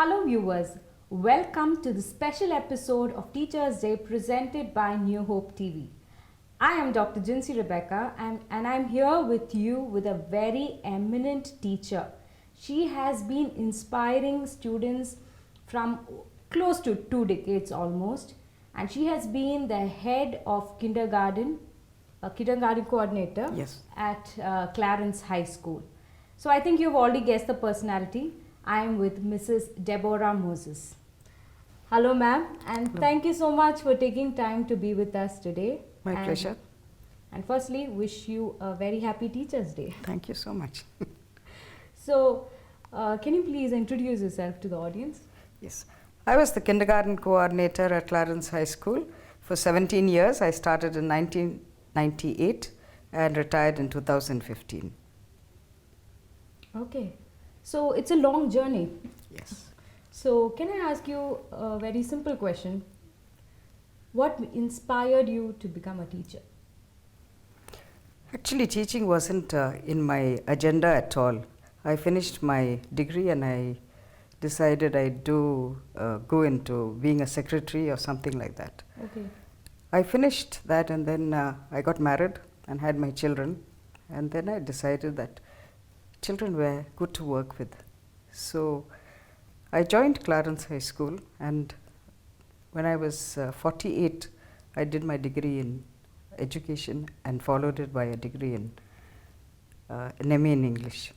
Hello viewers, welcome to the special episode of Teachers Day presented by New Hope TV. I am Dr. Jinsi Rebecca and I'm here with you with a very eminent teacher. She has been inspiring students from close to 2 decades almost, and she has been the head of kindergarten coordinator at Clarence High School. So I think you've already guessed the personality. I am with Mrs. Deborah Moses. Hello ma'am, and Hello. thank you so much for taking time to be with us today. My pleasure. And firstly, wish you a very happy Teachers Day. Thank you so much. So, can you please introduce yourself to the audience? Yes. I was the kindergarten coordinator at Clarence High School for 17 years. I started in 1998 and retired in 2015. Okay. So, it's a long journey. Yes. So, can I ask you a very simple question? What inspired you to become a teacher? Actually, teaching wasn't in my agenda at all. I finished my degree and I decided I'd go into being a secretary or something like that. Okay. I finished that and then I got married and had my children, and then I decided that children were good to work with. So I joined Clarence High School, and when I was 48, I did my degree in education and followed it by a degree in an MA in English.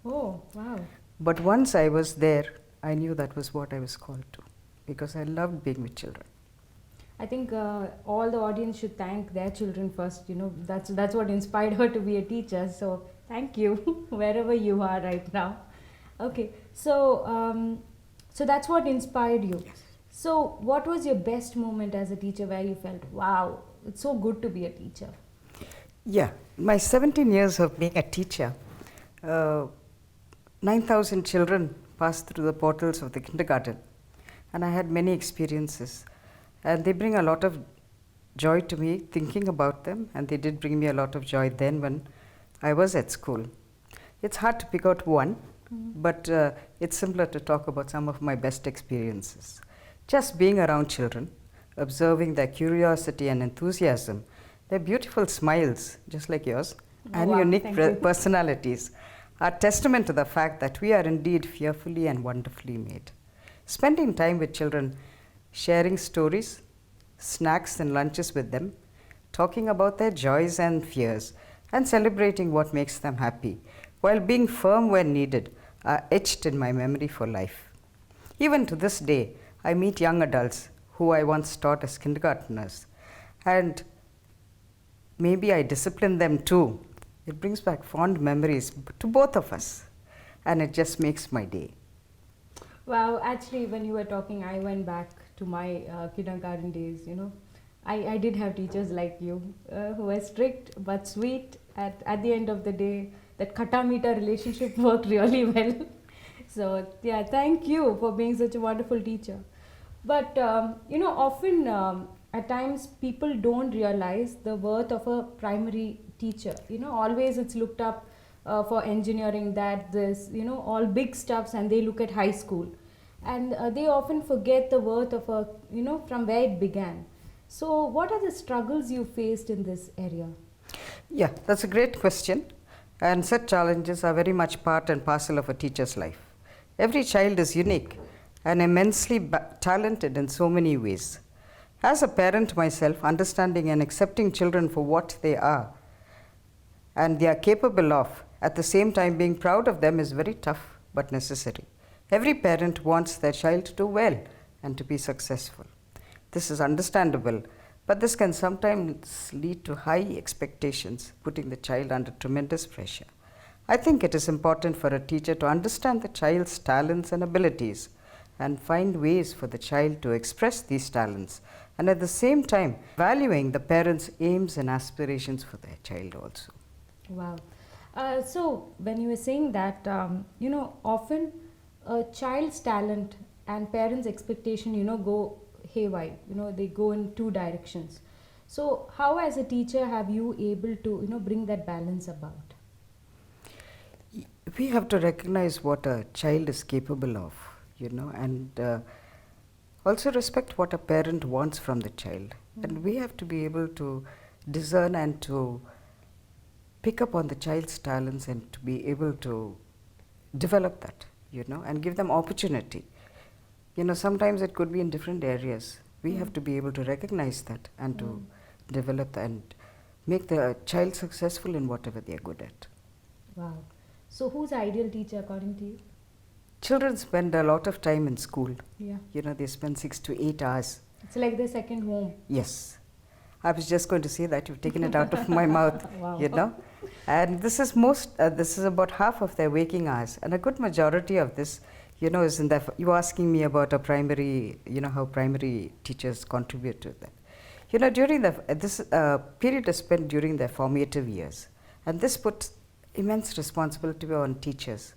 Oh, wow. But once I was there, I knew that was what I was called to, because I loved being with children. I think all the audience should thank their children first. You know, that's what inspired her to be a teacher. So thank you, wherever you are right now. Okay, so so that's what inspired you. Yes. So what was your best moment as a teacher where you felt, wow, it's so good to be a teacher? Yeah, my 17 years of being a teacher, 9,000 children passed through the portals of the kindergarten, and I had many experiences. And they bring a lot of joy to me thinking about them, and they did bring me a lot of joy then when I was at school. It's hard to pick out one, but it's simpler to talk about some of my best experiences. Just being around children, observing their curiosity and enthusiasm, their beautiful smiles, just like yours, and Wow, unique thank you. personalities are testament to the fact that we are indeed fearfully and wonderfully made. Spending time with children, sharing stories, snacks and lunches with them, talking about their joys and fears, and celebrating what makes them happy, while being firm when needed, are etched in my memory for life. Even to this day, I meet young adults who I once taught as kindergarteners, and maybe I discipline them too. It brings back fond memories to both of us, and it just makes my day. Wow, actually, when you were talking, I went back to my kindergarten days. You know, I did have teachers like you who were strict but sweet. At the end of the day, that kata meter relationship worked really well. So yeah, thank you for being such a wonderful teacher. But you know, often at times people don't realize the worth of a primary teacher. You know, always it's looked up for engineering, that this, you know, all big stuffs, and they look at high school, and they often forget the worth of a, you know, from where it began. So what are the struggles you faced in this area? Yeah, that's a great question. And such challenges are very much part and parcel of a teacher's life. Every child is unique and immensely talented in so many ways. As a parent myself, understanding and accepting children for what they are and they are capable of, at the same time being proud of them, is very tough but necessary. Every parent wants their child to do well and to be successful. This is understandable, but this can sometimes lead to high expectations, putting the child under tremendous pressure. I think it is important for a teacher to understand the child's talents and abilities and find ways for the child to express these talents, and at the same time valuing the parents' aims and aspirations for their child also. Wow. So when you were saying that, you know, often a child's talent and parents' expectation, you know, go haywire. You know, they go in two directions. So how, as a teacher, have you able to, you know, bring that balance about? We have to recognize what a child is capable of. and also respect what a parent wants from the child. And we have to be able to discern and to pick up on the child's talents and to be able to develop that, and give them opportunity. Sometimes it could be in different areas. We have to be able to recognize that and to develop and make the child successful in whatever they are good at. Wow. So who's the ideal teacher according to you? Children spend a lot of time in school. Yeah. They spend 6 to 8 hours. It's like their second home. Yes. I was just going to say that. You've taken it out of my mouth. Wow. And this is about half of their waking hours. And a good majority of this, is in that. You're asking me about a primary, how primary teachers contribute to that. During this period is spent during their formative years. And this puts immense responsibility on teachers.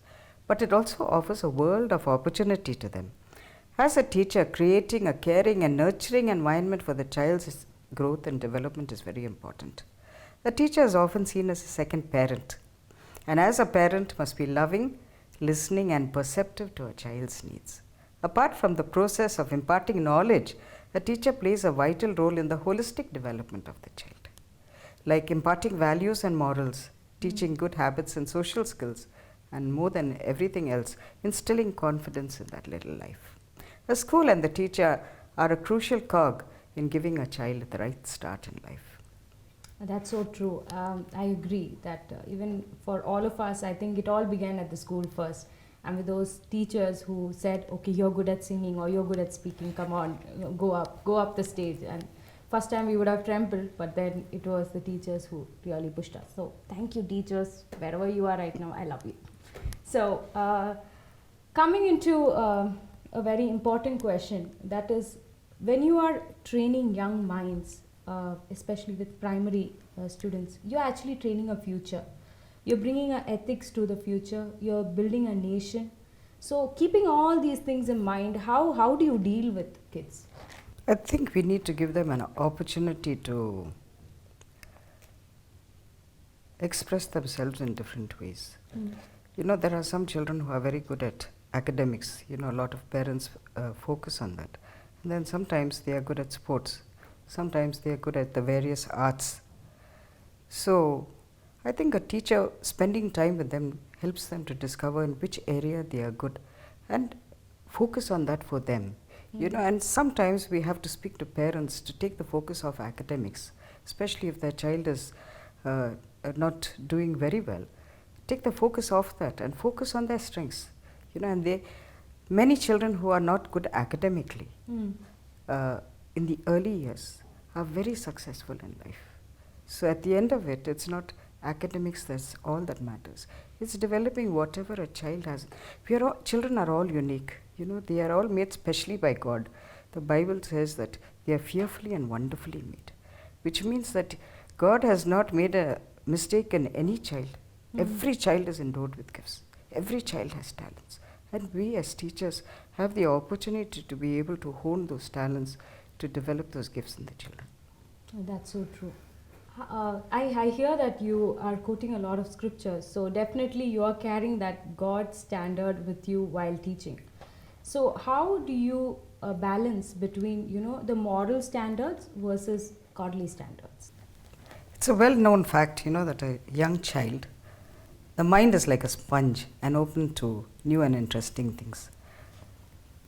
But it also offers a world of opportunity to them. As a teacher, creating a caring and nurturing environment for the child's growth and development is very important. The teacher is often seen as a second parent, and as a parent must be loving, listening and perceptive to a child's needs. Apart from the process of imparting knowledge, the teacher plays a vital role in the holistic development of the child, like imparting values and morals, teaching good habits and social skills, and more than everything else, instilling confidence in that little life. The school and the teacher are a crucial cog in giving a child the right start in life. That's so true. I agree that even for all of us, I think it all began at the school first. And with those teachers who said, okay, you're good at singing or you're good at speaking, come on, go up the stage. And first time we would have trembled, but then it was the teachers who really pushed us. So thank you, teachers, wherever you are right now, I love you. So coming into a very important question, that is, when you are training young minds, especially with primary students, you're actually training a future. You're bringing ethics to the future. You're building a nation. So keeping all these things in mind, how do you deal with kids? I think we need to give them an opportunity to express themselves in different ways. There are some children who are very good at academics. A lot of parents focus on that. And then sometimes they are good at sports. Sometimes they are good at the various arts. So I think a teacher spending time with them helps them to discover in which area they are good and focus on that for them. And sometimes we have to speak to parents to take the focus off academics, especially if their child is not doing very well. Take the focus off that and focus on their strengths. And many children who are not good academically in the early years are very successful in life. So at the end of it, it's not academics that's all that matters. It's developing whatever a child has. Children are all unique. They are all made specially by God. The Bible says that they are fearfully and wonderfully made, which means that God has not made a mistake in any child. Every child is endowed with gifts. Every child has talents. And we as teachers have the opportunity to be able to hone those talents, to develop those gifts in the children. That's so true. I hear that you are quoting a lot of scriptures. So definitely you are carrying that God standard with you while teaching. So how do you balance between, the moral standards versus godly standards? It's a well-known fact, that a young child, the mind is like a sponge and open to new and interesting things.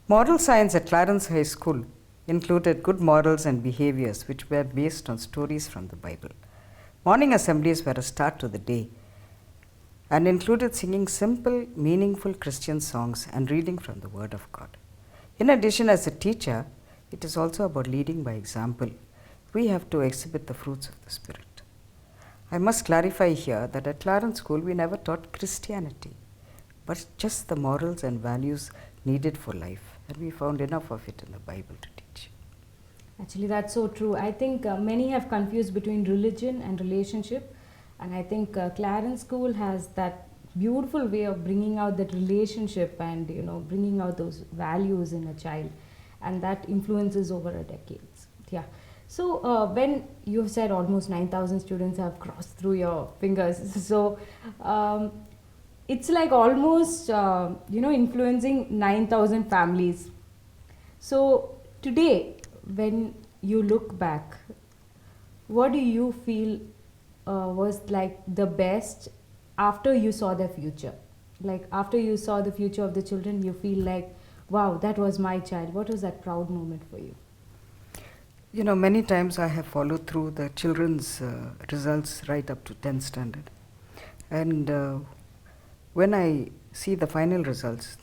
Moral science at Clarence High School included good morals and behaviors which were based on stories from the Bible. Morning assemblies were a start to the day and included singing simple, meaningful Christian songs and reading from the Word of God. In addition, as a teacher, it is also about leading by example. We have to exhibit the fruits of the Spirit. I must clarify here that at Clarence School we never taught Christianity, but just the morals and values needed for life, and we found enough of it in the Bible to teach. Actually, that's so true. I think many have confused between religion and relationship, and I think Clarence School has that beautiful way of bringing out that relationship and bringing out those values in a child, and that influences over a decades. Yeah. So when you've said almost 9,000 students have crossed through your fingers, so it's like almost, influencing 9,000 families. So today, when you look back, what do you feel was like the best after you saw the future? Like after you saw the future of the children, you feel like, wow, that was my child. What was that proud moment for you? You know, many times I have followed through the children's results right up to 10th standard. And when I see the final results,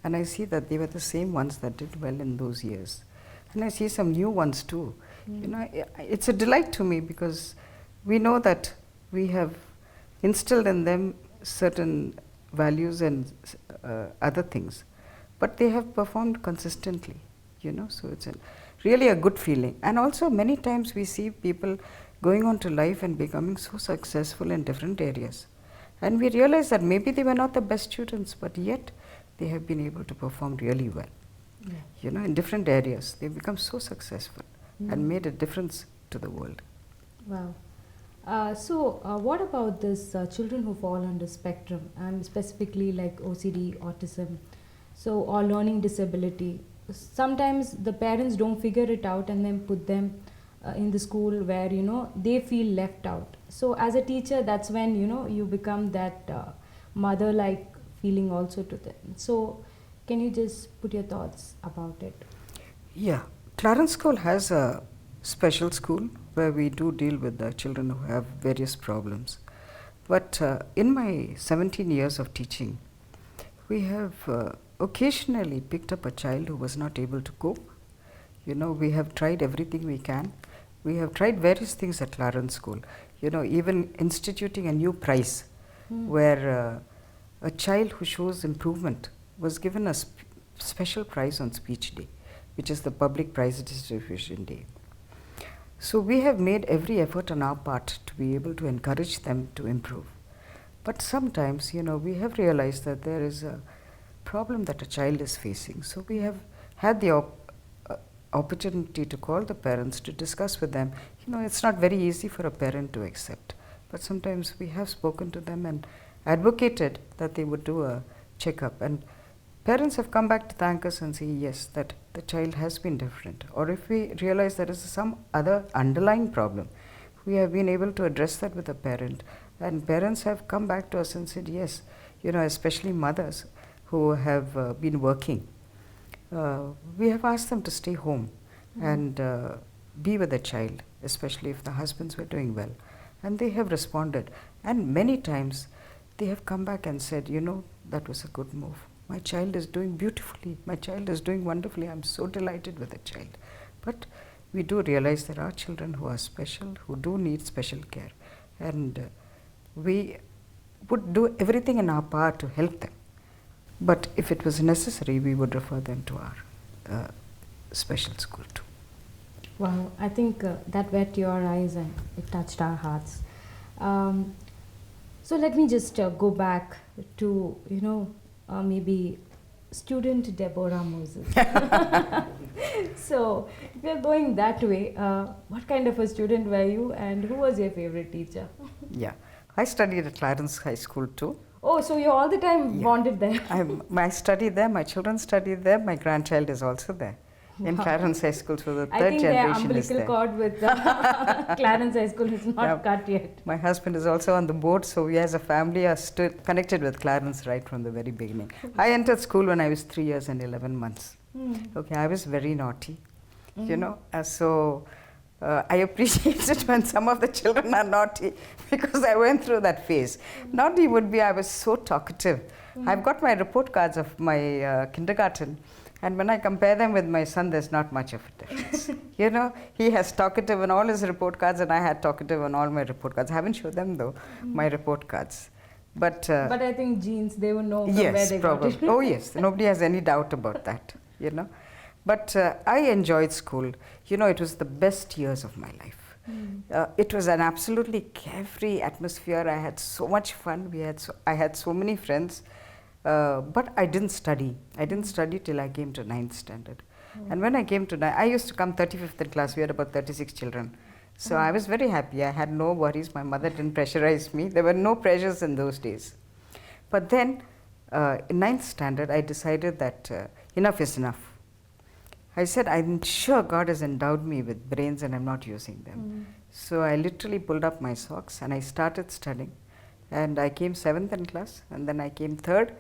and I see that they were the same ones that did well in those years, and I see some new ones too. You know, it's a delight to me because we know that we have instilled in them certain values and other things, but they have performed consistently, you know, so it's really a good feeling. And also many times we see people going on to life and becoming so successful in different areas, and we realize that maybe they were not the best students, but yet they have been able to perform really well. Yeah. You know, in different areas they've become so successful and made a difference to the world. Wow. What about this children who fall under spectrum, and specifically like OCD, autism, so or learning disability? Sometimes the parents don't figure it out and then put them in the school where they feel left out. So as a teacher, that's when you become that mother-like feeling also to them. So can you just put your thoughts about it? Yeah, Clarence School has a special school where we do deal with the children who have various problems. But in my 17 years of teaching, we have occasionally picked up a child who was not able to cope. You know, we have tried everything we can. We have tried various things at Clarence School. You know, even instituting a new prize where a child who shows improvement was given a special prize on Speech Day, which is the public prize distribution day. So we have made every effort on our part to be able to encourage them to improve. But sometimes, you know, we have realized that there is a problem that a child is facing. So we have had the opportunity to call the parents to discuss with them. You know, it's not very easy for a parent to accept, but sometimes we have spoken to them and advocated that they would do a checkup, and parents have come back to thank us and say yes, that the child has been different, or if we realize there is some other underlying problem, we have been able to address that with a parent, and parents have come back to us and said yes, you know, especially mothers who have been working. We have asked them to stay home and be with the child, especially if the husbands were doing well. And they have responded. And many times they have come back and said, you know, that was a good move. My child is doing beautifully. My child is doing wonderfully. I'm so delighted with the child. But we do realize there are children who are special, who do need special care. And we would do everything in our power to help them. But if it was necessary, we would refer them to our special school too. Wow, I think that wet your eyes and it touched our hearts. So let me just go back to, maybe student Deborah Moses. So if you're going that way, what kind of a student were you and who was your favorite teacher? Yeah, I studied at Clarence High School too. Oh, so you all the time bonded there? I studied there, my children studied there, my grandchild is also there in Clarence High School, so the third generation is there. I think the umbilical cord with Clarence High School is not cut yet. My husband is also on the board, so we as a family are still connected with Clarence right from the very beginning. I entered school when I was 3 years and 11 months. Okay, I was very naughty, you know, so I appreciate it when some of the children are naughty because I went through that phase. Naughty would be I was so talkative. I've got my report cards of my kindergarten, and when I compare them with my son, there's not much of a difference. You know, he has talkative on all his report cards and I had talkative on all my report cards. I haven't showed them though, my report cards. But I think genes, they will know from where they probably. got it. Oh yes, nobody has any doubt about that, you know. But I enjoyed school. You know, it was the best years of my life. It was an absolutely carefree atmosphere. I had so much fun. I had so many friends. But I didn't study. I didn't study till I came to 9th standard. And when I came to I used to come 35th in class. We had about 36 children. So I was very happy. I had no worries. My mother didn't pressurize me. There were no pressures in those days. But then in ninth standard, I decided that enough is enough. I said, I'm sure God has endowed me with brains and I'm not using them. So I literally pulled up my socks and I started studying. And I came 7th in class, and then I came 3rd,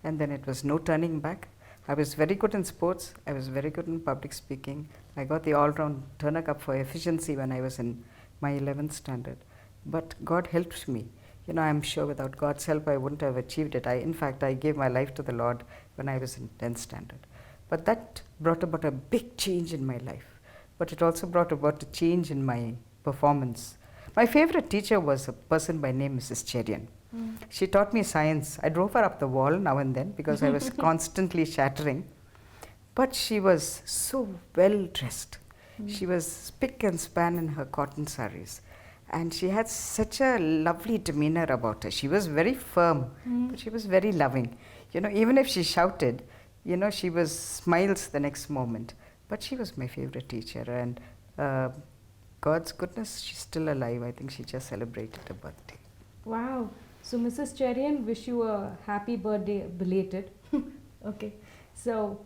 and then it was no turning back. I was very good in sports, I was very good in public speaking. I got the all-round Turner Cup for efficiency when I was in my 11th standard. But God helped me. You know, I'm sure without God's help I wouldn't have achieved it. In fact, I gave my life to the Lord when I was in 10th standard. But that brought about a big change in my life. But it also brought about a change in my performance. My favorite teacher was a person by name Mrs. Cherian. She taught me science. I drove her up the wall now and then because I was constantly shattering. But she was so well dressed. She was spick and span in her cotton saris. And she had such a lovely demeanor about her. She was very firm, but she was very loving. You know, even if she shouted, you know, she was smiles the next moment. But she was my favorite teacher, and God's goodness, she's still alive. I think she just celebrated her birthday. Wow. So, Mrs. Cherian, wish you a happy birthday belated. Okay. So,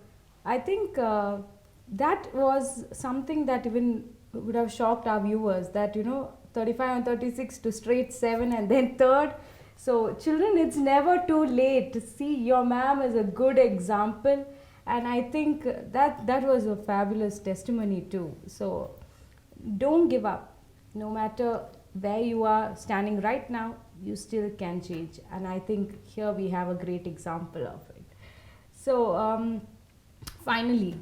I think that was something that even would have shocked our viewers, that, you know, 35 and 36 to straight 7 and then 3rd. So, children, it's never too late. See, your ma'am is a good example. And I think that was a fabulous testimony too. So, don't give up. No matter where you are standing right now, you still can change. And I think here we have a great example of it. So, finally,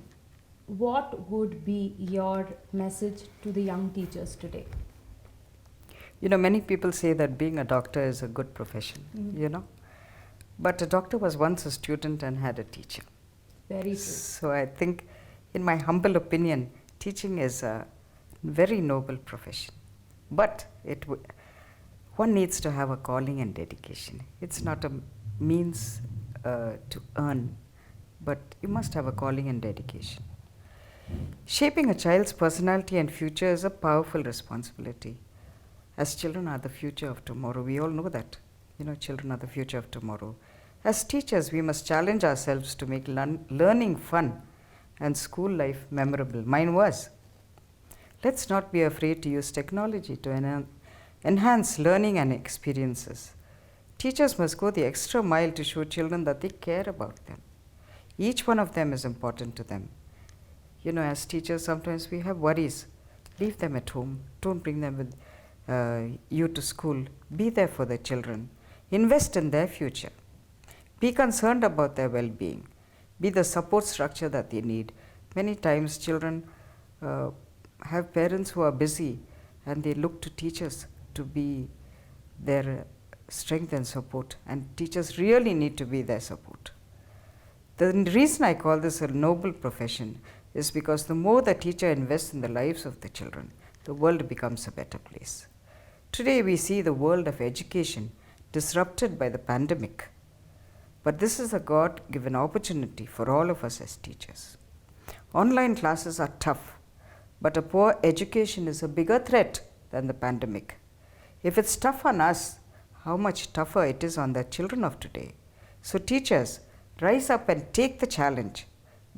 what would be your message to the young teachers today? You know, many people say that being a doctor is a good profession, you know. But a doctor was once a student and had a teacher. Very true. So I think, in my humble opinion, teaching is a very noble profession. But one needs to have a calling and dedication. It's not a means to earn, but you must have a calling and dedication. Shaping a child's personality and future is a powerful responsibility. As children are the future of tomorrow, we all know that. You know, children are the future of tomorrow. As teachers, we must challenge ourselves to make learning fun and school life memorable. Mine was. Let's not be afraid to use technology to enhance learning and experiences. Teachers must go the extra mile to show children that they care about them. Each one of them is important to them. You know, as teachers, sometimes we have worries. Leave them at home. Don't bring them with you to school. Be there for the children. Invest in their future. Be concerned about their well-being. Be the support structure that they need. Many times children have parents who are busy, and they look to teachers to be their strength and support, and teachers really need to be their support. The reason I call this a noble profession is because the more the teacher invests in the lives of the children, the world becomes a better place. Today we see the world of education disrupted by the pandemic. But this is a God-given opportunity for all of us as teachers. Online classes are tough, but a poor education is a bigger threat than the pandemic. If it's tough on us, how much tougher it is on the children of today. So teachers, rise up and take the challenge.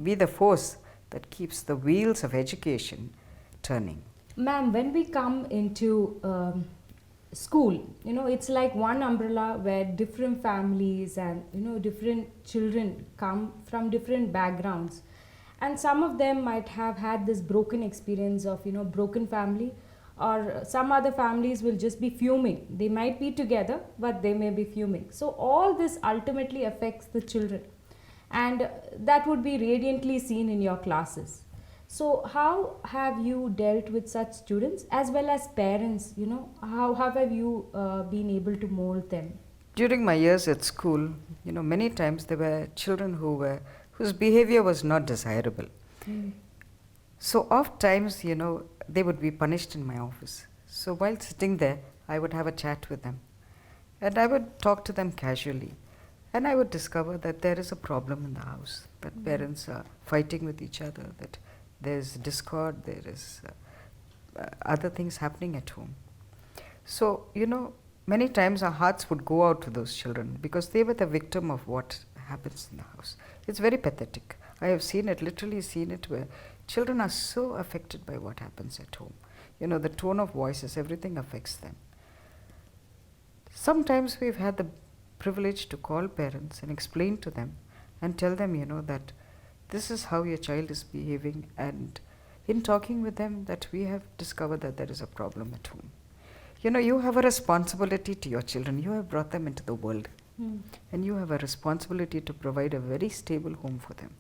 Be the force that keeps the wheels of education turning. Ma'am, when we come into school, you know, it's like one umbrella where different families and, you know, different children come from different backgrounds, and some of them might have had this broken experience of, you know, broken family, or some other families will just be fuming. They might be together, but they may be fuming. So all this ultimately affects the children, and that would be radiantly seen in your classes. So how have you dealt with such students as well as parents? You know, how have you been able to mold them? During my years at school, you know, many times there were children whose behavior was not desirable. So oft times, you know, they would be punished in my office. So while sitting there, I would have a chat with them, and I would talk to them casually, and I would discover that there is a problem in the house, that parents are fighting with each other, that there's discord, there is other things happening at home. So, you know, many times our hearts would go out to those children because they were the victim of what happens in the house. It's very pathetic. I have seen it, literally seen it, where children are so affected by what happens at home. You know, the tone of voices, everything affects them. Sometimes we've had the privilege to call parents and explain to them and tell them, you know, that this is how your child is behaving, and in talking with them that we have discovered that there is a problem at home. You know, you have a responsibility to your children. You have brought them into the world. And you have a responsibility to provide a very stable home for them.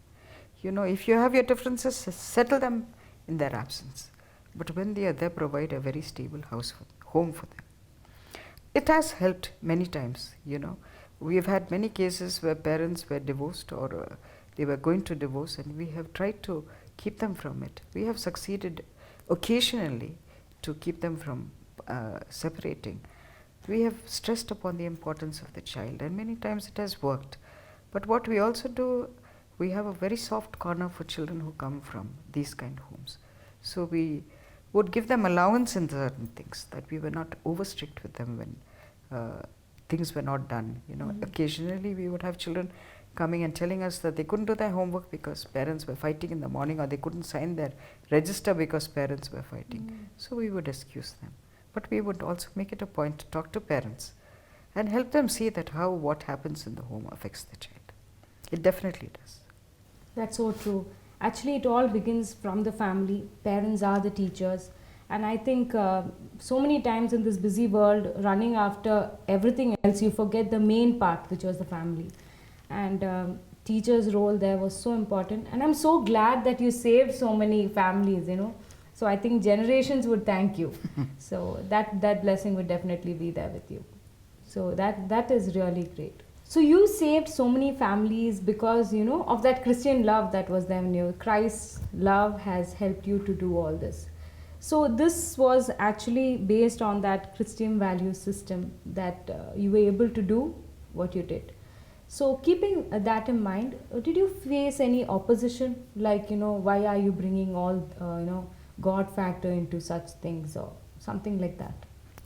You know, if you have your differences, settle them in their absence. But when they are there, provide a very stable home for them. It has helped many times, you know. We've had many cases where parents were divorced or they were going to divorce, and we have tried to keep them from it. We have succeeded occasionally to keep them from separating. We have stressed upon the importance of the child, and many times it has worked. But what we also do, we have a very soft corner for children who come from these kind of homes. So we would give them allowance in certain things, that we were not over strict with them when things were not done. You know, occasionally we would have children coming and telling us that they couldn't do their homework because parents were fighting in the morning, or they couldn't sign their register because parents were fighting. So we would excuse them. But we would also make it a point to talk to parents and help them see that how what happens in the home affects the child. It definitely does. That's so true. Actually, it all begins from the family. Parents are the teachers. And I think so many times in this busy world, running after everything else, you forget the main part, which was the family. And teachers' role there was so important. And I'm so glad that you saved so many families, you know. So I think generations would thank you. So that blessing would definitely be there with you. So that is really great. So you saved so many families because, you know, of that Christian love that was there in you. Christ's love has helped you to do all this. So this was actually based on that Christian value system that you were able to do what you did. So keeping that in mind, did you face any opposition? Like, you know, why are you bringing all, God factor into such things or something like that?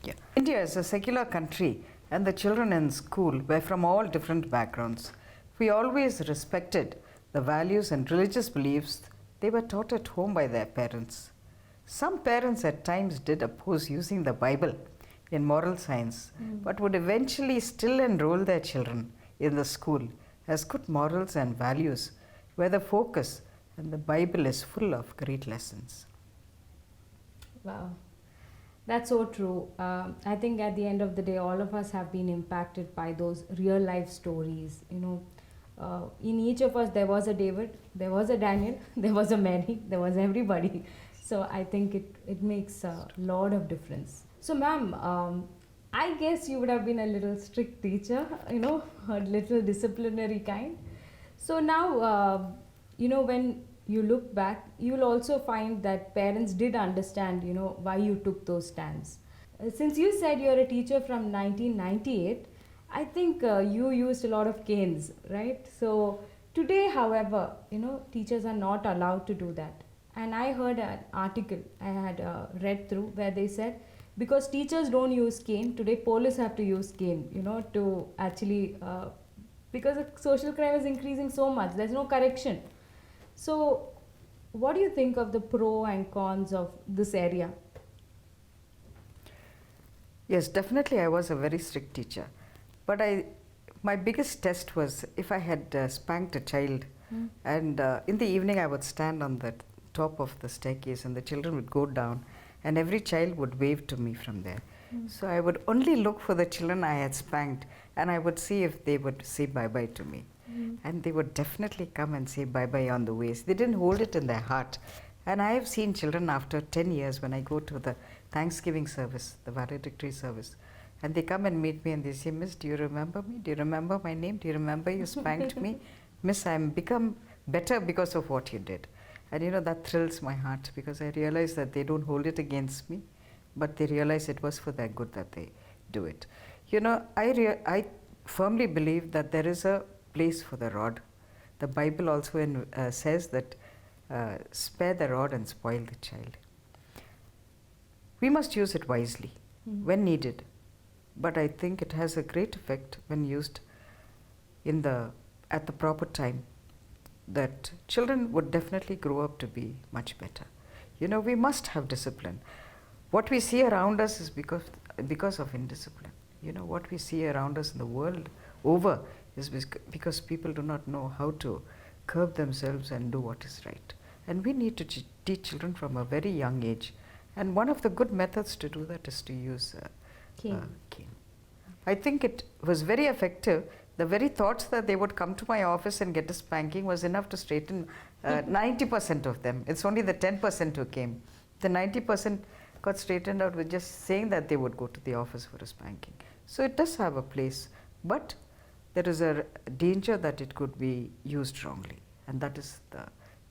Yeah. India is a secular country, and the children in school were from all different backgrounds. We always respected the values and religious beliefs they were taught at home by their parents. Some parents at times did oppose using the Bible in moral science, but would eventually still enroll their children in the school, as good morals and values were the focus, and the Bible is full of great lessons. Wow, that's so true. I think at the end of the day, all of us have been impacted by those real life stories. You know, in each of us, there was a David, there was a Daniel, there was a Mary, there was everybody. So I think it makes a lot of difference. So, ma'am, I guess you would have been a little strict teacher, you know, a little disciplinary kind. So now, you know, when you look back, you will also find that parents did understand, you know, why you took those stands. Since you said you're a teacher from 1998, I think you used a lot of canes, right? So today, however, you know, teachers are not allowed to do that. And I heard an article I had read through where they said, because teachers don't use cane, today police have to use cane, you know, to actually, because social crime is increasing so much, there's no correction. So, what do you think of the pro and cons of this area? Yes, definitely I was a very strict teacher. But my biggest test was if I had spanked a child, and in the evening I would stand on the top of the staircase and the children would go down, and every child would wave to me from there. So I would only look for the children I had spanked, and I would see if they would say bye-bye to me. And they would definitely come and say bye-bye on the ways. They didn't hold it in their heart. And I have seen children after 10 years when I go to the Thanksgiving service, the valedictory service, and they come and meet me and they say, Miss, do you remember me? Do you remember my name? Do you remember you spanked me? Miss, I'm become better because of what you did. And you know, that thrills my heart because I realize that they don't hold it against me, but they realize it was for their good that they do it. You know, I firmly believe that there is a place for the rod. The Bible also says that spare the rod and spoil the child. We must use it wisely when needed, but I think it has a great effect when used at the proper time, that children would definitely grow up to be much better. We must have discipline. What we see around us is because of indiscipline. What we see around us in the world over is because people do not know how to curb themselves and do what is right. And we need to teach children from a very young age. And one of the good methods to do that is to use cane. I think it was very effective. The very thoughts that they would come to my office and get a spanking was enough to straighten 90% of them. It's only the 10% who came. The 90% got straightened out with just saying that they would go to the office for a spanking. So it does have a place, but there is a danger that it could be used wrongly, and that is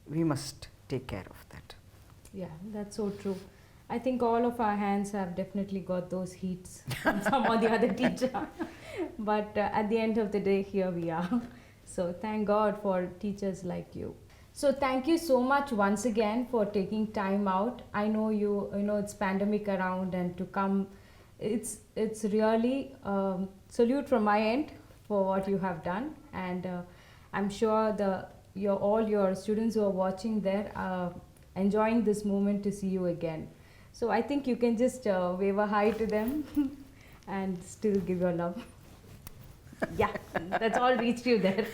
we must take care of that. Yeah, that's so true. I think all of our hands have definitely got those heats from some or the other teacher. But at the end of the day, here we are. So thank God for teachers like you. So thank you so much once again for taking time out. I know you know it's pandemic around, and to come, it's really salute from my end for what you have done, and I'm sure all your students who are watching there are enjoying this moment to see you again. So I think you can just wave a hi to them and still give your love. Yeah, that's all reached you there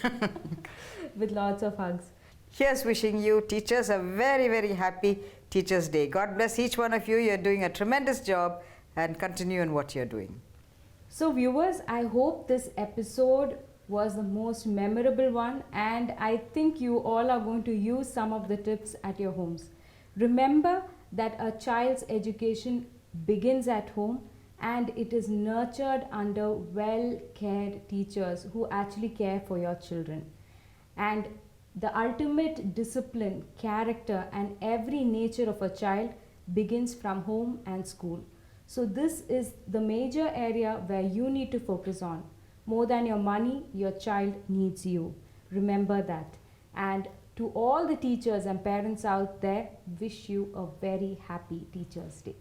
with lots of hugs. Here's wishing you teachers a very, very happy Teachers' Day. God bless each one of you. You're doing a tremendous job, and continue in what you're doing. So viewers, I hope this episode was the most memorable one, and I think you all are going to use some of the tips at your homes. Remember that a child's education begins at home, and it is nurtured under well-cared teachers who actually care for your children. And the ultimate discipline, character, and every nature of a child begins from home and school. So this is the major area where you need to focus on. More than your money, your child needs you. Remember that. And to all the teachers and parents out there, wish you a very happy Teachers' Day.